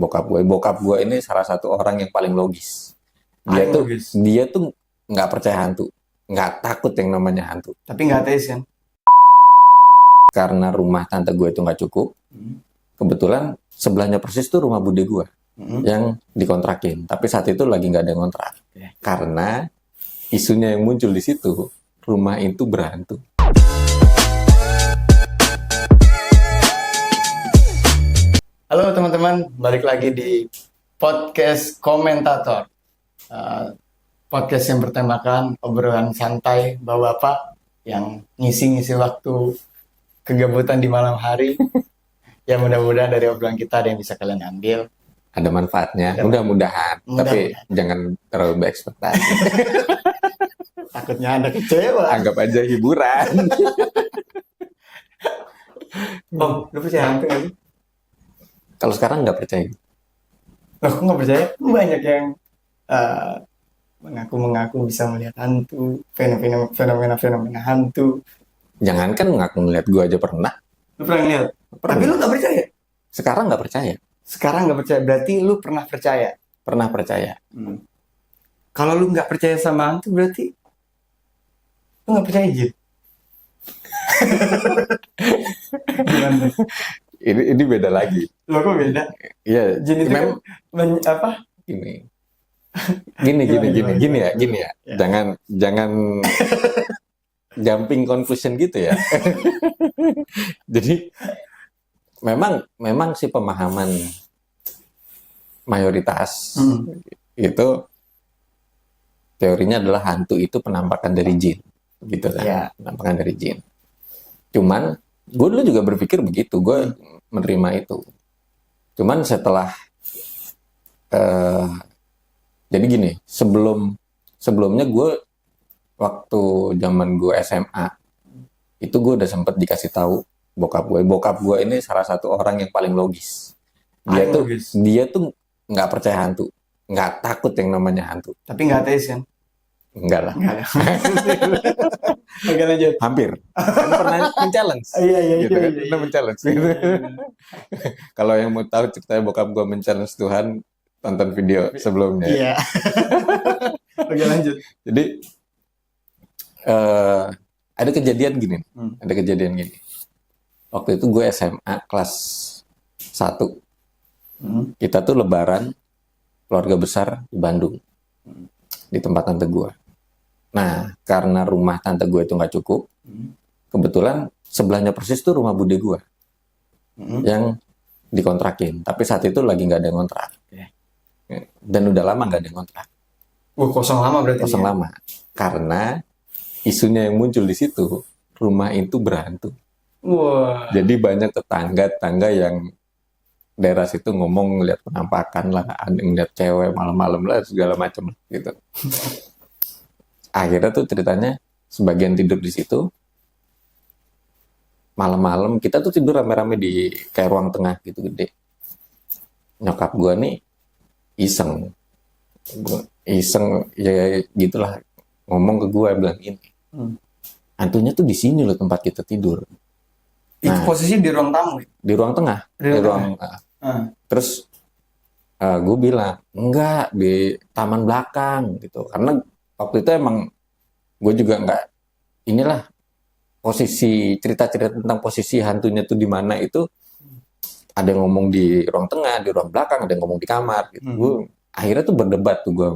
Bokap gue ini salah satu orang yang paling logis. Dia Paling tuh logis. dia tuh nggak percaya hantu, nggak takut yang namanya hantu. Tapi nggak ateis kan? Karena rumah tante gue itu nggak cukup, kebetulan sebelahnya persis tuh rumah bude gue yang dikontrakin. Tapi saat itu lagi nggak ada kontrak. Karena isunya yang muncul di situ, rumah itu berhantu. Halo teman-teman, balik lagi di podcast komentator. Podcast yang bertemakan obrolan santai bapak-bapak yang ngisi-ngisi waktu kegabutan di malam hari. Ya mudah-mudahan dari obrolan kita ada yang bisa kalian ambil. Ada manfaatnya, Ada mudah-mudahan. Tapi Mudah-mudahan. jangan terlalu berekspektasi. Takutnya Anda kecewa. Anggap aja hiburan. Oh, lu percaya hantu nggak sih? Kalau sekarang nggak percaya. Loh, kok nggak percaya? Banyak yang mengaku-mengaku bisa melihat hantu, fenomena hantu. Jangankan ngaku ngeliat gue aja pernah. Lu pernah lihat? Pernah. Tapi lu nggak percaya? Sekarang nggak percaya. Sekarang nggak percaya, berarti lu pernah percaya. Pernah percaya. Kalau lu nggak percaya sama hantu, berarti lu nggak percaya jin. Gimana? Ini beda lagi. Lo kok beda? Iya, Jin itu kan apa? gini ya. Ya. Jangan jumping conclusion gitu ya. Jadi memang sih pemahaman mayoritas itu teorinya adalah hantu itu penampakan dari jin, gitu kan? Ya. Penampakan dari jin. Cuman gue dulu juga berpikir begitu, gue menerima itu. Cuman setelah jadi gini, sebelumnya gue waktu zaman gue SMA itu gue udah sempet dikasih tahu bokap gue ini salah satu orang yang paling logis. Dia tuh nggak percaya hantu, nggak takut yang namanya hantu. Tapi nggak ateis kan? Enggak lah. Nggak ada. Oke lanjut. Hampir. Kan pernah men-challenge. Iya. Gitu kan, pernah men-challenge. Kalau yang mau tahu ceritanya bokap gue men-challenge Tuhan, tonton video sebelumnya. Iya. Oke lanjut. Jadi ada kejadian gini. Waktu itu gue SMA kelas 1. Kita tuh lebaran keluarga besar di Bandung. Di tempat tante gue. Nah, karena rumah tante gue itu nggak cukup, kebetulan sebelahnya persis tuh rumah bude gue yang dikontrakin. Tapi saat itu lagi nggak ada kontrak. Dan udah lama nggak ada kontrak. Kosong lama berarti. Kosong lama. Karena isunya yang muncul di situ, rumah itu berhantu. Wah. Jadi banyak tetangga yang daerah situ ngomong ngeliat penampakan lah, ada yang ngeliat cewek malam-malam lah, segala macam gitu. Akhirnya tuh ceritanya sebagian tidur di situ. Malam-malam kita tuh tidur rame-rame di kayak ruang tengah gitu gede. Nyokap gua nih iseng ya gitulah, ngomong ke gua, bilang ini hantunya tuh di sini loh tempat kita tidur. Itu posisi di ruang tamu. Di ruang tengah. Terus gue bilang enggak, di taman belakang gitu, karena waktu itu emang gue juga nggak inilah posisi cerita-cerita tentang posisi hantunya tuh di mana itu, ada yang ngomong di ruang tengah, di ruang belakang, ada yang ngomong di kamar gitu. Gue akhirnya tuh berdebat tuh gue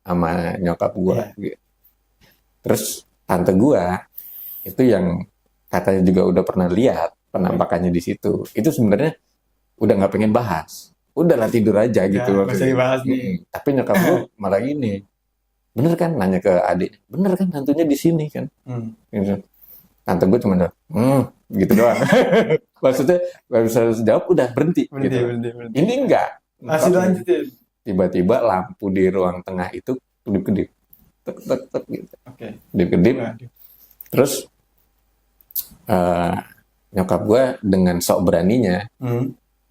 sama nyokap gue. Gitu. Terus tante gue itu yang katanya juga udah pernah lihat penampakannya di situ, itu sebenarnya udah nggak pengen bahas, udahlah tidur aja gitu. Nggak usah dibahas nih. Tapi nyokap gue malah gini, bener kan, nanya ke adik, bener kan hantunya di sini kan? Gitu. Tante gue cuma gitu doang. Maksudnya nggak bisa jawab, udah berhenti. Gitu. Ini enggak. Masih lanjutin. Tiba-tiba lampu di ruang tengah itu kedip-kedip, tek gitu. Kedip-kedip. Terus nyokap gue dengan sok beraninya,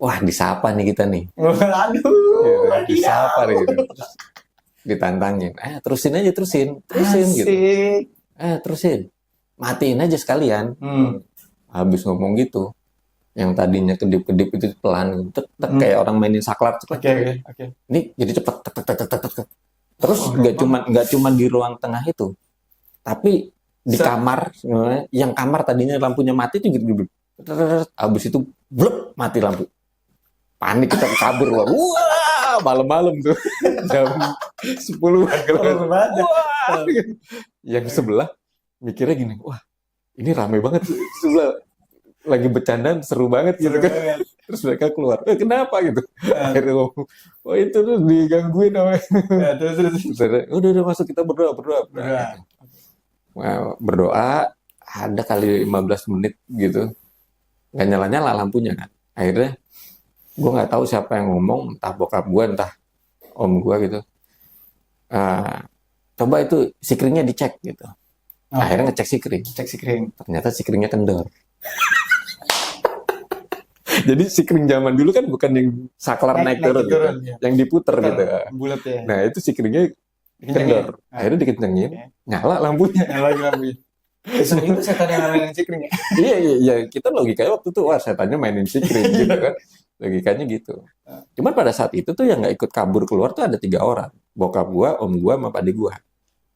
wah disapa nih kita nih. Aduh. Disapa nih gitu. Terus ditantangin, terusin gitu. Terusin, matiin aja sekalian. Habis ngomong gitu, yang tadinya kedip-kedip itu pelan, tek, tek, kayak orang mainin saklar, tek, tek, tek. Oke. Ini jadi cepet, tek, tek, tek, tek, tek, tek. Terus Oh, nggak cuma di ruang tengah itu, tapi di Se- kamar sebenarnya, yang kamar tadinya lampunya mati itu gitu, habis itu blep mati lampu, panik kita kabur, wah malam-malam tuh jam 10-an Horor banget. wah, yang sebelah mikirnya gini, wah ini rame banget sebelah, lagi bercandaan seru banget gitu Seru kan. banget. Terus mereka keluar, kenapa gitu, Nah, akhirnya ngomong, oh itu tuh digangguin namanya. nah, terus. Udah masuk, kita berdoa. Berdoa. Wah, berdoa ada kali 15 menit gitu, nggak nyala lampunya kan. Akhirnya gue nggak tahu siapa yang ngomong, entah bokap gue entah om gue gitu. Ah, coba itu sikringnya dicek gitu. Oh, Akhirnya ngecek sikring, cek sikring. ternyata sikringnya kendor. Jadi sikring zaman dulu kan bukan yang saklar naik turun gitu, ya. yang diputer gitu. Bulat ya. Nah itu sikringnya kendor. Akhirnya dikencengin, nyala lampunya. Yang lagi lampunya. Itu setan yang mainin sikring ya. Iya, kita logikanya waktu itu, wah setannya mainin sikring gitu kan. Logikanya gitu. Cuman pada saat itu tuh yang nggak ikut kabur keluar tuh ada 3 orang. Bokap gua, om gua, sama adik gua.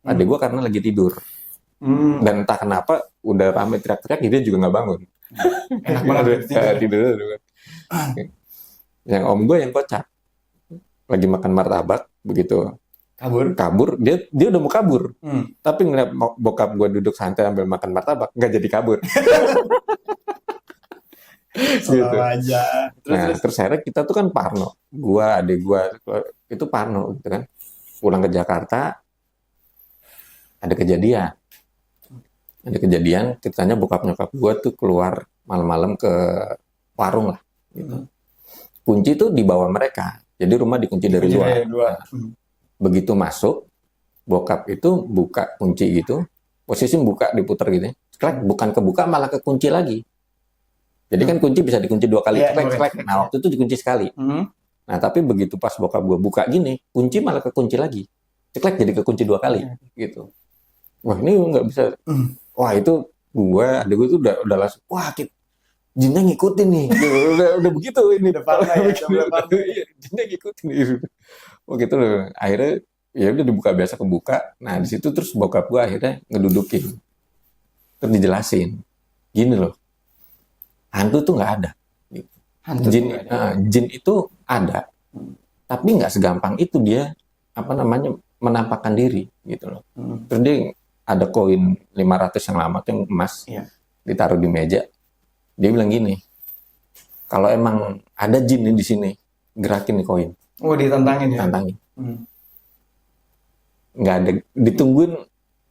Adik gua karena lagi tidur. Dan entah kenapa udah rame teriak-teriak, dia juga nggak bangun. Enak banget Tidur dulu kan. Yang om gua yang kocak. Lagi makan martabak, begitu kabur, dia udah mau kabur. Tapi ngeliat bokap gua duduk santai ambil makan martabak, nggak jadi kabur. Gitu. aja. Terus akhirnya kita tuh kan parno. Gua, adik gua itu parno gitu kan. Pulang ke Jakarta ada kejadian. Ceritanya bokap nyokap gua tuh keluar malam-malam ke warung lah gitu. Kunci tuh dibawa mereka. Jadi rumah dikunci dari luar. Nah, begitu masuk, bokap itu buka kunci gitu. Posisi buka diputer gitu. Bukan kebuka malah kekunci lagi. Jadi kan kunci bisa dikunci 2 kali, klek. Nah, waktu itu dikunci sekali. Nah, tapi begitu pas bokap gue buka gini, kunci malah kekunci lagi. Ceklek jadi kekunci 2 kali, gitu. Wah, ini nggak bisa. Wah, itu adik gue tuh udah langsung, wah, jinnya ngikutin nih. udah begitu ini. Jinnya ngikutin nih. Oh gitu loh. Akhirnya ya udah dibuka biasa kebuka. Nah, di situ terus bokap gue akhirnya ngedudukin. Terus dijelasin. Gini loh. Hantu tuh nggak ada. Jin itu ada, tapi nggak segampang itu dia menampakkan diri gitu loh. Terus dia ada koin 500 yang lama tuh yang emas, ditaruh di meja. Dia bilang gini, kalau emang ada jin di sini, gerakin nih koin. Oh, ditantangin ya? Tantangin. Nggak ada, ditungguin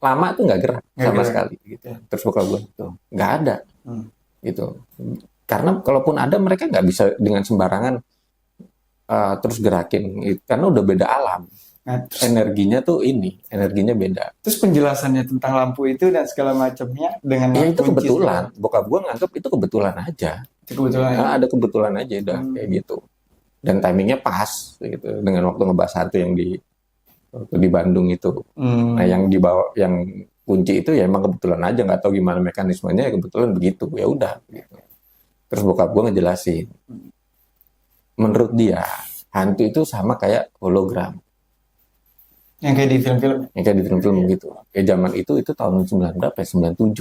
lama tuh nggak gerak sama sekali. Gitu. Terus bokap gue tuh nggak ada. Gitu. Karena kalaupun ada mereka nggak bisa dengan sembarangan terus gerakin, karena udah beda alam. Nah, energinya beda. Terus penjelasannya tentang lampu itu dan segala macamnya dengan ya itu kebetulan. Bokap gue nganggap itu kebetulan aja. Ada kebetulan aja udah kayak gitu. Dan timingnya pas gitu dengan waktu ngebahas hantu yang di Bandung itu. Nah, yang dibawa yang kunci itu ya emang kebetulan aja, nggak tahu gimana mekanismenya, ya kebetulan begitu, ya udah gitu. Terus bokap gue ngejelasin, menurut dia hantu itu sama kayak hologram yang kayak di film-film gitu. Kayak zaman itu tahun 9 berapa ya, 97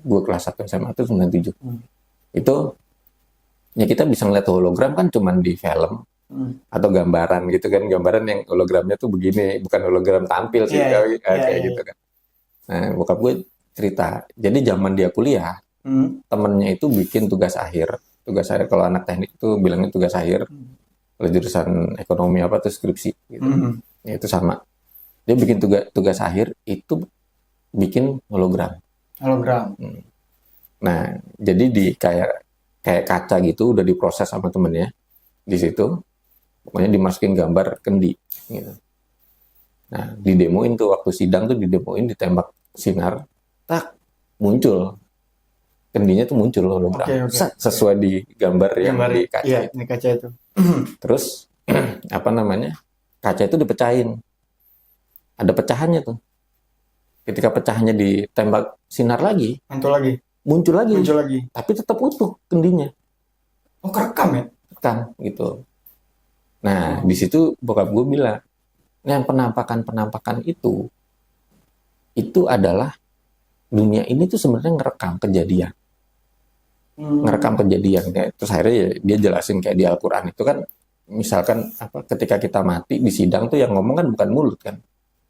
gue kelas 1 SMA itu 97. Itu ya kita bisa ngeliat hologram kan cuman di film atau gambaran gitu kan, gambaran yang hologramnya tuh begini, bukan hologram tampil sih kayak gitu kan. Nah, bokap gue cerita, jadi zaman dia kuliah, temennya itu bikin tugas akhir kalau anak teknik itu bilangnya tugas akhir, kalau jurusan ekonomi apa tuh skripsi gitu. Ya, itu sama, dia bikin tugas akhir itu bikin hologram. Nah, jadi di kayak kaca gitu udah diproses sama temennya di situ, pokoknya dimasukin gambar kendi gitu. Nah, didemoin tuh waktu sidang tuh, ditembak sinar, tak muncul kendinya tuh, muncul hologram. Sesuai di gambar yang di kaca. Iya, ini kaca itu. Terus kaca itu dipecahin. Ada pecahannya tuh. Ketika pecahannya ditembak sinar lagi, muncul lagi. Tapi tetap utuh kendinya. Oh, kerekam ya? rekam gitu. Nah, di situ bokap gue bilang, yang penampakan itu adalah dunia ini tuh sebenarnya ngerekam kejadian. Ngerekam kejadian. Terus akhirnya ya, dia jelasin kayak di Al-Quran itu kan, misalkan apa ketika kita mati di sidang tuh yang ngomong kan bukan mulut kan,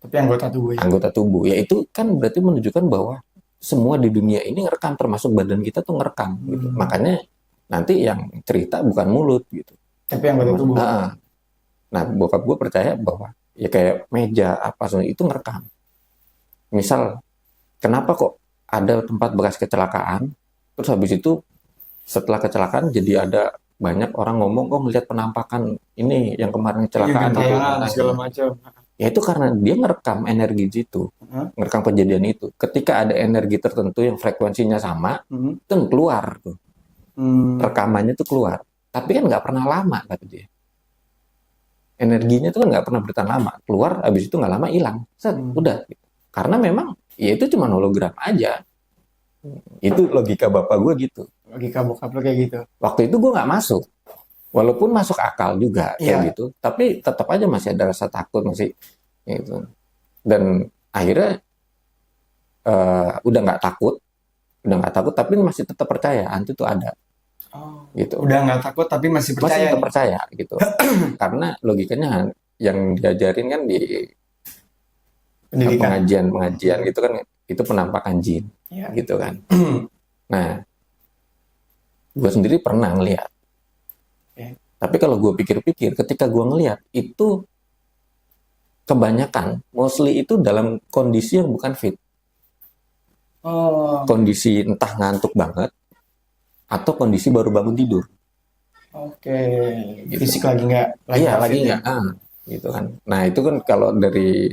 Tapi anggota tubuh ya. anggota tubuh. Ya itu kan berarti menunjukkan bahwa semua di dunia ini ngerekam, termasuk badan kita tuh ngerekam gitu. Makanya nanti yang cerita bukan mulut gitu. Tapi anggota tubuh. Nah, bokap gue percaya bahwa ya kayak meja apa semua itu ngerekam. Misal, kenapa kok ada tempat bekas kecelakaan, terus habis itu setelah kecelakaan jadi ada banyak orang ngomong, kok ngelihat penampakan ini yang kemarin kecelakaan itu. Gentayangan segala macam. Ya itu karena dia ngerekam energi itu, ngerekam kejadian itu. Ketika ada energi tertentu yang frekuensinya sama, itu keluar tuh. Rekamannya tuh keluar. Tapi kan nggak pernah lama kata dia. Energinya tuh kan nggak pernah bertahan lama. Keluar, habis itu nggak lama hilang. Udah. Karena memang ya itu cuma hologram aja. Itu logika bapak gue gitu. Logika bokap lo kayak gitu. Waktu itu gue nggak masuk. Walaupun masuk akal juga Iya. kayak gitu. Tapi tetap aja masih ada rasa takut, masih gitu. Dan akhirnya udah nggak takut. Tapi masih tetap percaya hantu itu ada. Oh, Gitu. udah nggak takut tapi masih Masih percaya. tetap percaya gitu. Karena logikanya yang diajarin kan di Pendidikan. pengajian gitu kan, itu penampakan jin Iya. gitu kan. Nah, gue sendiri pernah ngeliat. Tapi kalau gue pikir-pikir, ketika gue ngeliat itu kebanyakan mostly itu dalam kondisi yang bukan fit. Oh, Kondisi entah ngantuk banget atau kondisi baru bangun tidur. oke. Gitu. Fisik lagi nggak Iya, fit lagi ya? nggak. Gitu kan. Nah, itu kan kalau dari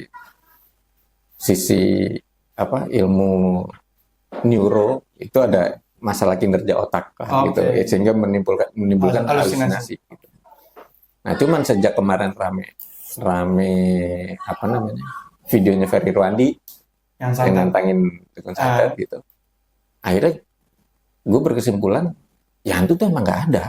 sisi apa ilmu neuro itu ada masalah kinerja otak lah, gitu. Oke. Ya, sehingga menimbulkan halusinasi. Gitu. Nah, cuman sejak kemarin rame apa namanya videonya Ferry Irwandi Yang yang santai. nantangin dukun santet gitu. Akhirnya gue berkesimpulan ya hantu tuh emang nggak ada.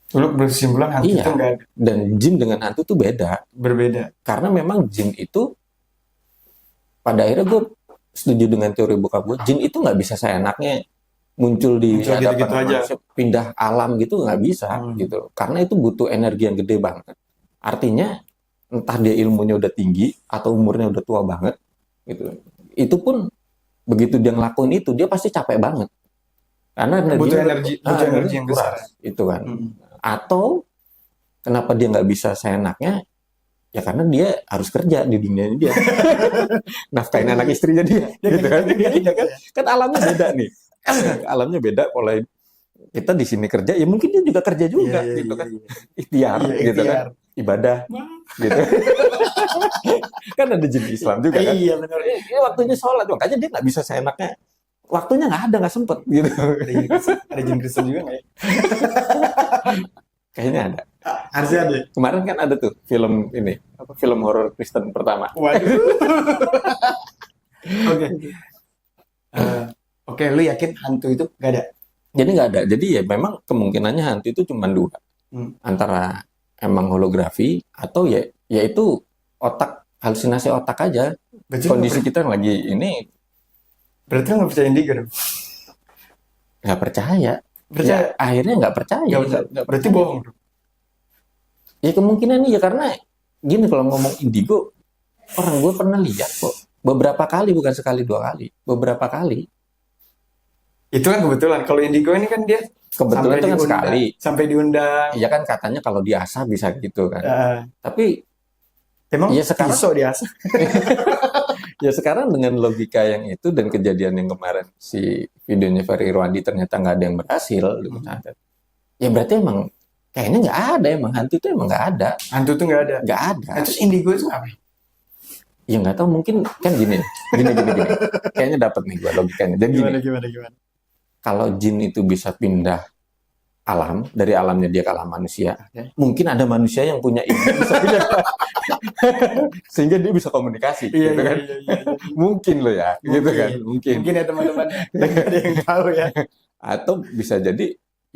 Dulu berkesimpulan hantu Iya. itu nggak ada. Dan jin dengan hantu tuh beda. Berbeda. Karena memang jin itu pada akhirnya gue setuju dengan teori bokap gue, jin itu nggak bisa seenaknya muncul di Muncul hadapan gitu-gitu aja. manusia, pindah alam gitu nggak bisa gitu. Karena itu butuh energi yang gede banget. Artinya entah dia ilmunya udah tinggi atau umurnya udah tua banget gitu. Itu pun begitu dia ngelakuin itu dia pasti capek banget. Karena Butuh energi yang besar. Itu kan. Atau kenapa dia nggak bisa seenaknya? Ya karena dia harus kerja di dunia dia. Nafkahin anak istrinya dia. Gitu kan. Iya kan? Kan alamnya beda nih. Alamnya beda. Mulai kita di sini kerja, ya mungkin dia juga kerja juga. Iya, gitu iya, kan. iya. Ikhtiar. Iya, Gitu kan. ikhtiar. Ibadah. Gitu. Kan ada jin Islam juga kan. Iya benar. Ya, waktunya sholat. Makanya dia nggak bisa seenaknya. Waktunya nggak ada, nggak sempet. Gitu. Ada jin Kristen juga nggak ya? Kayaknya ada. Harusnya ada. Kemarin kan ada tuh film ini, film horor Kristen pertama. Waduh. Oke. Oke, lu yakin hantu itu nggak ada? Jadi nggak ada. Jadi ya memang kemungkinannya hantu itu cuma dua. Antara emang holografi atau ya itu otak, halusinasi otak aja. Berarti Kondisi kita lagi ini berarti lu nggak percaya indigo dong? nggak percaya. Percaya? Ya, akhirnya nggak percaya. Nggak berarti bohong dong. Ya kemungkinan ya karena gini, kalau ngomong indigo, orang gue pernah lihat kok beberapa kali, bukan sekali dua kali, beberapa kali. Itu kan kebetulan. Kalau indigo ini kan dia Kebetulan itu kan sekali. sampai diundang. Iya kan katanya kalau diasah bisa gitu kan. Tapi Emang ya sekarang pisau diasah? ya sekarang dengan logika yang itu dan kejadian yang kemarin si videonya Ferry Irwandi ternyata nggak ada yang berhasil, ya berarti emang kayaknya nggak ada, emang hantu itu emang nggak ada. Hantu tuh nggak ada. Nggak ada. Nah, terus indigo itu apa? Ya nggak tahu, mungkin kan gini. Kayaknya dapat nih gua logikanya. Jadi gini, Gimana? kalau jin itu bisa pindah alam, dari alamnya dia ke alam manusia, Oke. mungkin ada manusia yang punya ini bisa pindah sehingga dia bisa komunikasi, gitu kan? Iya. Mungkin loh ya, gitu kan? Mungkin. Mungkin ya teman-teman. Nggak ada yang tahu ya. Atau bisa jadi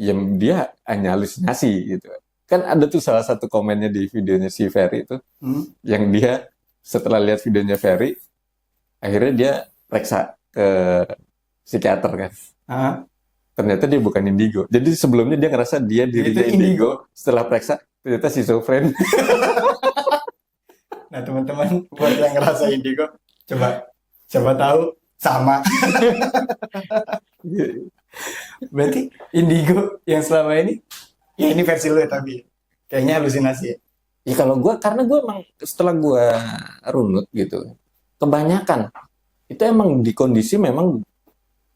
yang dia hanya halusinasi gitu. Kan ada tuh salah satu komennya di videonya si Ferry itu, yang dia setelah lihat videonya Ferry, akhirnya dia periksa ke psikiater kan. Ah, Ternyata dia bukan indigo. Jadi sebelumnya dia ngerasa dia dirinya Itu indigo. Setelah periksa, ternyata schizofren. Nah teman-teman buat yang ngerasa indigo, coba siapa tahu sama. Berarti indigo yang selama ini, ya ini versi lu ya tapi kayaknya halusinasi ya. Ya kalau gue, karena gue emang setelah gue runut gitu, kebanyakan itu emang di kondisi memang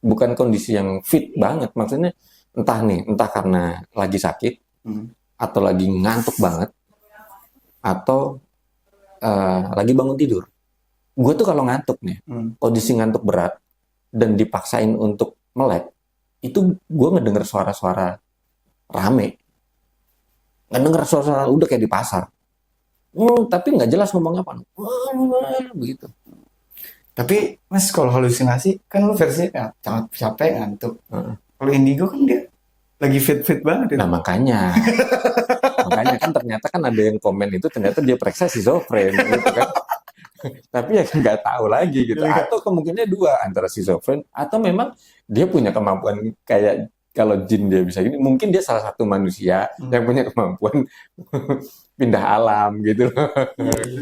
bukan kondisi yang fit banget. Maksudnya entah karena lagi sakit, atau lagi ngantuk banget, atau lagi bangun tidur. Gue tuh kalau ngantuk nih, kondisi ngantuk berat, dan dipaksain untuk melek, itu gue ngedenger suara-suara rame. Ngedenger suara-suara udah kayak di pasar. Tapi nggak jelas ngomong apa. Begitu. Tapi mas kalau halusinasi kan lu versinya sangat capek ngantuk. Kalau indigo kan dia lagi fit banget itu. Nah makanya kan ternyata kan ada yang komen itu ternyata dia periksa schizofren gitu kan. Tapi ya nggak tahu lagi gitu. Atau kemungkinannya dua, antara schizofren atau memang dia punya kemampuan kayak kalau jin dia bisa gini, mungkin dia salah satu manusia yang punya kemampuan pindah alam gitu loh.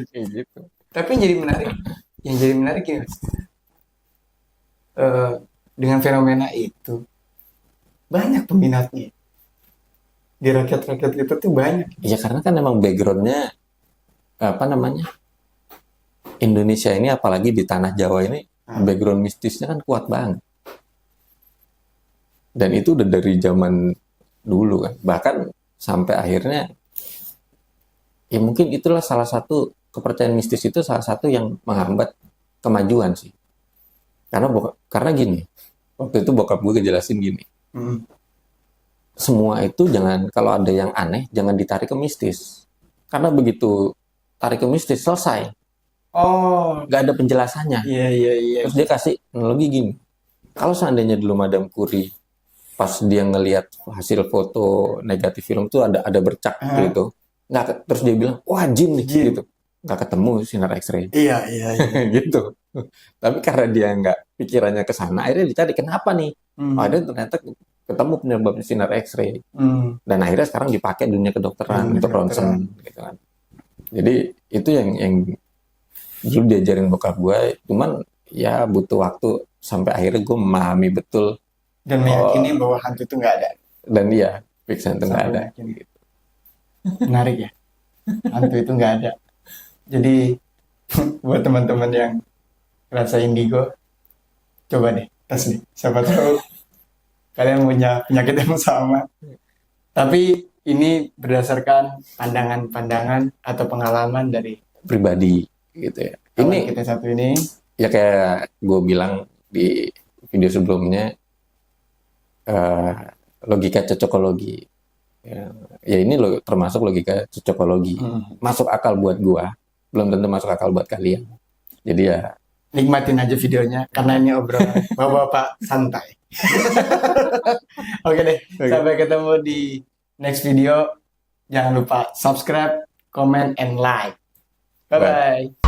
Kayak gitu. Tapi yang jadi menarik gini, Mas. Dengan fenomena itu banyak peminatnya di rakyat-rakyat kita tuh banyak. Ya karena kan emang backgroundnya apa namanya, Indonesia ini apalagi di tanah Jawa ini background mistisnya kan kuat banget. Dan itu udah dari zaman dulu kan. Bahkan sampai akhirnya ya mungkin itulah salah satu kepercayaan mistis itu salah satu yang menghambat kemajuan sih. Karena gini, waktu itu bokap gue ngejelasin gini. Semua itu kalau ada yang aneh jangan ditarik ke mistis. Karena begitu tarik ke mistis selesai. Oh, Nggak ada penjelasannya. iya. Terus dia kasih analogi gini. Kalau seandainya dulu Madame Curie pas dia ngelihat hasil foto negatif film tuh ada bercak gitu. Terus dia bilang, "Wah, jin nih." Gitu. Nggak ketemu sinar X-ray. Iya. Gitu. Tapi karena dia nggak pikirannya ke sana, akhirnya dicari kenapa nih? Akhirnya ternyata ketemu penyebab sinar X-ray. Dan akhirnya sekarang dipakai dunia kedokteran untuk ronsen gitu kan. Jadi itu yang dulu diajarin bokap gue, cuman ya butuh waktu sampai akhirnya gue memahami betul Dan meyakini bahwa hantu itu nggak ada. dan dia fix itu nggak ada. Gitu. Menarik ya, hantu itu nggak ada. Jadi buat teman-teman yang rasa indigo, coba deh tes nih. Siapa tahu kalian punya penyakit yang sama. Tapi ini berdasarkan pandangan-pandangan atau pengalaman dari Pribadi gitu ya. kawan kita satu ini. Ya kayak gue bilang di video sebelumnya, logika cocokologi. Ya ini termasuk logika cocokologi. Masuk akal buat gue, belum tentu masuk akal buat kalian. Jadi ya Nikmatin aja videonya karena ini obrolan bapak-bapak santai. Oke deh, sampai ketemu di next video. Jangan lupa subscribe, comment, and like. Bye-bye.